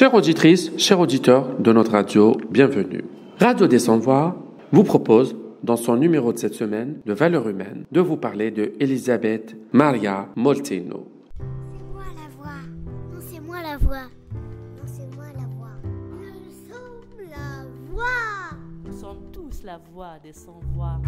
Chères auditrices, chers auditeurs de notre radio, bienvenue. Radio des Sans-Voix vous propose, dans son numéro de cette semaine de Valeurs humaines, de vous parler de Elisabeth Maria Molteno. C'est moi la voix. Non, c'est moi la voix. Non, c'est moi la voix. Nous sommes la voix. Nous sommes tous la voix des sans-voix.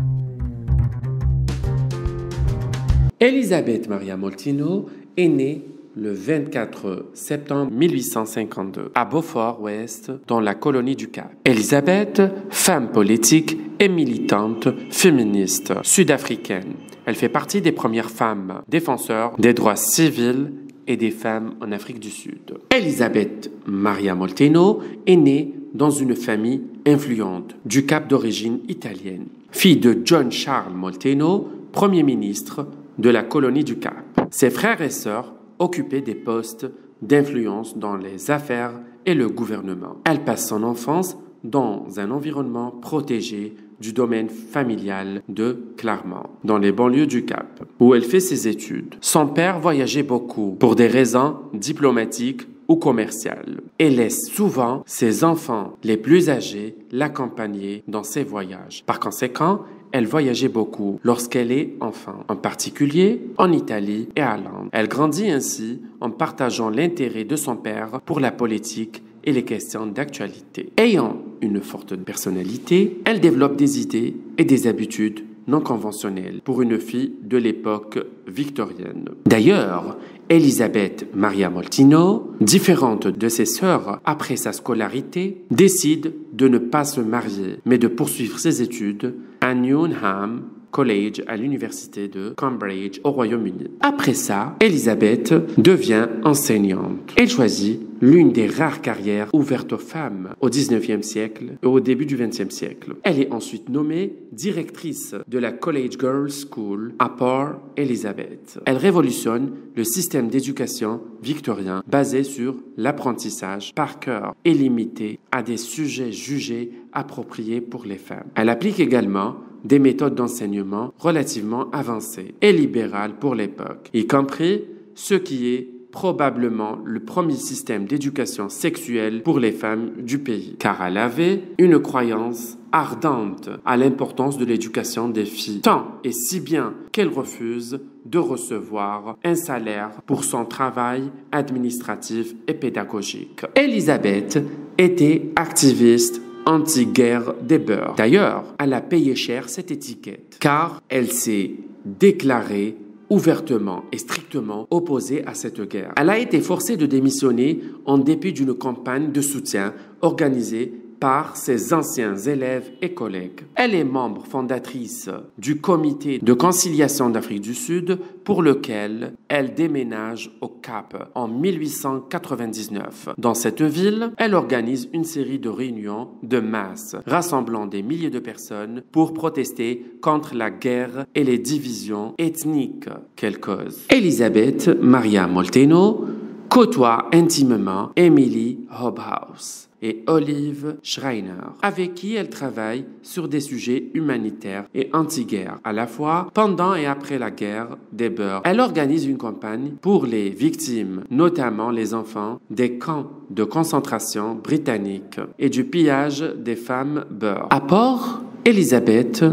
Elisabeth Maria Molteno est née le 24 septembre 1852 à Beaufort-Ouest, dans la colonie du Cap. Elisabeth, femme politique et militante féministe sud-africaine. Elle fait partie des premières femmes défenseurs des droits civils et des femmes en Afrique du Sud. Elisabeth Maria Molteno est née dans une famille influente du Cap d'origine italienne. Fille de John Charles Molteno, Premier ministre de la colonie du Cap. Ses frères et sœurs occupaient des postes d'influence dans les affaires et le gouvernement. Elle passe son enfance dans un environnement protégé du domaine familial de Claremont, dans les banlieues du Cap, où elle fait ses études. Son père voyageait beaucoup pour des raisons diplomatiques ou commerciales et laisse souvent ses enfants les plus âgés l'accompagner dans ses voyages. Par conséquent, elle voyageait beaucoup lorsqu'elle est enfant, en particulier en Italie et à Londres. Elle grandit ainsi en partageant l'intérêt de son père pour la politique et les questions d'actualité. Ayant une forte personnalité, elle développe des idées et des habitudes non conventionnelles pour une fille de l'époque victorienne. D'ailleurs, Elisabeth Maria Molteno, différente de ses sœurs après sa scolarité, décide de ne pas se marier, mais de poursuivre ses études à Newnham College à l'université de Cambridge au Royaume-Uni. Après ça, Elisabeth devient enseignante. Elle choisit l'une des rares carrières ouvertes aux femmes au 19e siècle et au début du 20e siècle. Elle est ensuite nommée directrice de la College Girls' School à Port Elizabeth. Elle révolutionne le système d'éducation victorien basé sur l'apprentissage par cœur et limité à des sujets jugés appropriés pour les femmes. Elle applique également des méthodes d'enseignement relativement avancées et libérales pour l'époque, y compris ce qui est probablement le premier système d'éducation sexuelle pour les femmes du pays, car elle avait une croyance ardente à l'importance de l'éducation des filles, tant et si bien qu'elle refuse de recevoir un salaire pour son travail administratif et pédagogique. Elisabeth était activiste anti-guerre des beurs. D'ailleurs, elle a payé cher cette étiquette, car elle s'est déclarée ouvertement et strictement opposée à cette guerre. Elle a été forcée de démissionner en dépit d'une campagne de soutien organisée par ses anciens élèves et collègues. Elle est membre fondatrice du comité de conciliation d'Afrique du Sud pour lequel elle déménage au Cap en 1899. Dans cette ville, elle organise une série de réunions de masse rassemblant des milliers de personnes pour protester contre la guerre et les divisions ethniques qu'elle cause. Elisabeth Maria Molteno côtoie intimement Emily Hobhouse et Olive Schreiner, avec qui elle travaille sur des sujets humanitaires et anti-guerre, à la fois pendant et après la guerre des beurs. Elle organise une campagne pour les victimes, notamment les enfants des camps de concentration britanniques et du pillage des femmes beurs. À Port, Elisabeth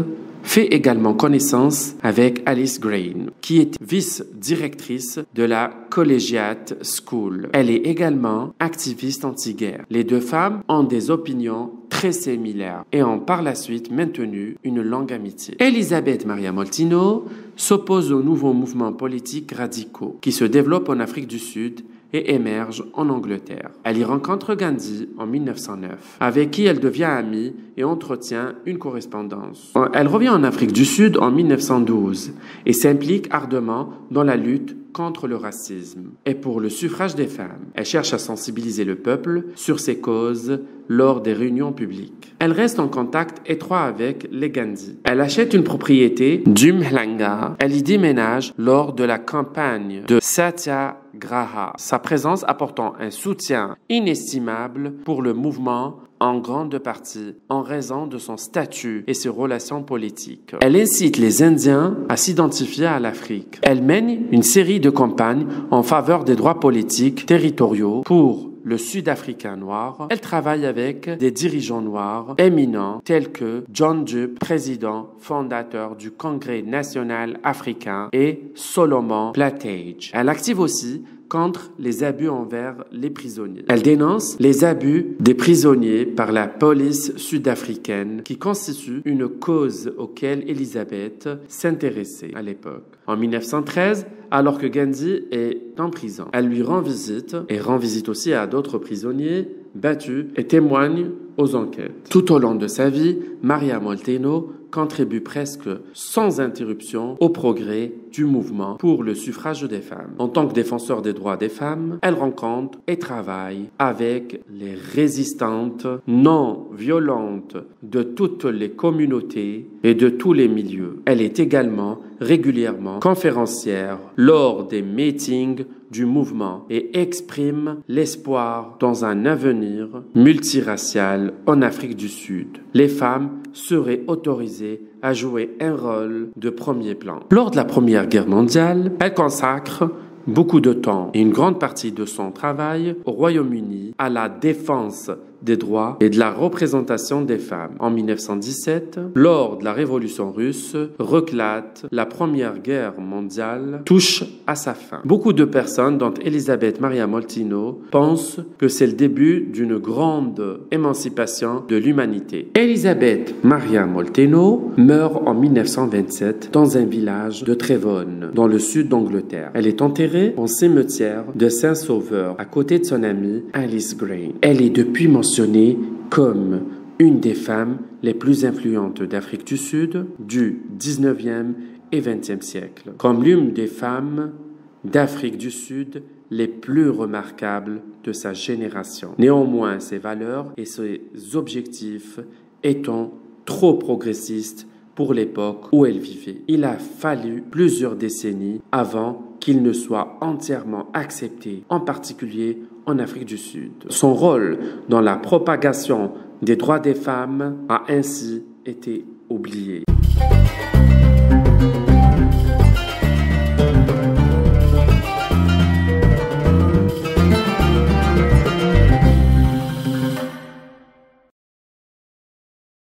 fait également connaissance avec Alice Green, qui est vice-directrice de la Collegiate School. Elle est également activiste anti-guerre. Les deux femmes ont des opinions très similaires et ont par la suite maintenu une longue amitié. Elisabeth Maria Molteno s'oppose aux nouveaux mouvements politiques radicaux qui se développent en Afrique du Sud et émerge en Angleterre. Elle y rencontre Gandhi en 1909, avec qui elle devient amie et entretient une correspondance. Elle revient en Afrique du Sud en 1912 et s'implique ardemment dans la lutte contre le racisme et pour le suffrage des femmes. Elle cherche à sensibiliser le peuple sur ces causes lors des réunions publiques. Elle reste en contact étroit avec les Gandhi. Elle achète une propriété du Mhlanga. Elle y déménage lors de la campagne de Satyagraha, sa présence apportant un soutien inestimable pour le mouvement en grande partie en raison de son statut et ses relations politiques. Elle incite les Indiens à s'identifier à l'Afrique. Elle mène une série de campagnes en faveur des droits politiques territoriaux pour le Sud-Africain noir. Elle travaille avec des dirigeants noirs éminents tels que John Dupe, président fondateur du Congrès national africain, et Solomon Platage. Elle active aussi contre les abus envers les prisonniers. Elle dénonce les abus des prisonniers par la police sud-africaine qui constitue une cause auquel Elizabeth s'intéressait à l'époque. En 1913, alors que Gandhi est en prison, elle lui rend visite et rend visite aussi à d'autres prisonniers battus et témoigne aux enquêtes. Tout au long de sa vie, Maria Molteno contribue presque sans interruption au progrès du mouvement pour le suffrage des femmes. En tant que défenseur des droits des femmes, elle rencontre et travaille avec les résistantes non violentes de toutes les communautés et de tous les milieux. Elle est également régulièrement conférencière lors des meetings du mouvement et exprime l'espoir dans un avenir multiracial en Afrique du Sud. Les femmes seraient autorisées à jouer un rôle de premier plan. Lors de la Première Guerre mondiale, elle consacre beaucoup de temps et une grande partie de son travail au Royaume-Uni à la défense des droits et de la représentation des femmes. En 1917, lors de la Révolution russe, éclate la Première Guerre mondiale, touche à sa fin. Beaucoup de personnes, dont Elizabeth Maria Molteno, pensent que c'est le début d'une grande émancipation de l'humanité. Elizabeth Maria Molteno meurt en 1927 dans un village de Trevone, dans le sud d'Angleterre. Elle est enterrée au cimetière de Saint-Sauveur, à côté de son amie Alice Gray. Elle est depuis mentionnée comme une des femmes les plus influentes d'Afrique du Sud du 19e et 20e siècle, comme l'une des femmes d'Afrique du Sud les plus remarquables de sa génération. Néanmoins, ses valeurs et ses objectifs étant trop progressistes pour l'époque où elle vivait. Il a fallu plusieurs décennies avant qu'il ne soit entièrement accepté, en particulier en Afrique du Sud. Son rôle dans la propagation des droits des femmes a ainsi été oublié.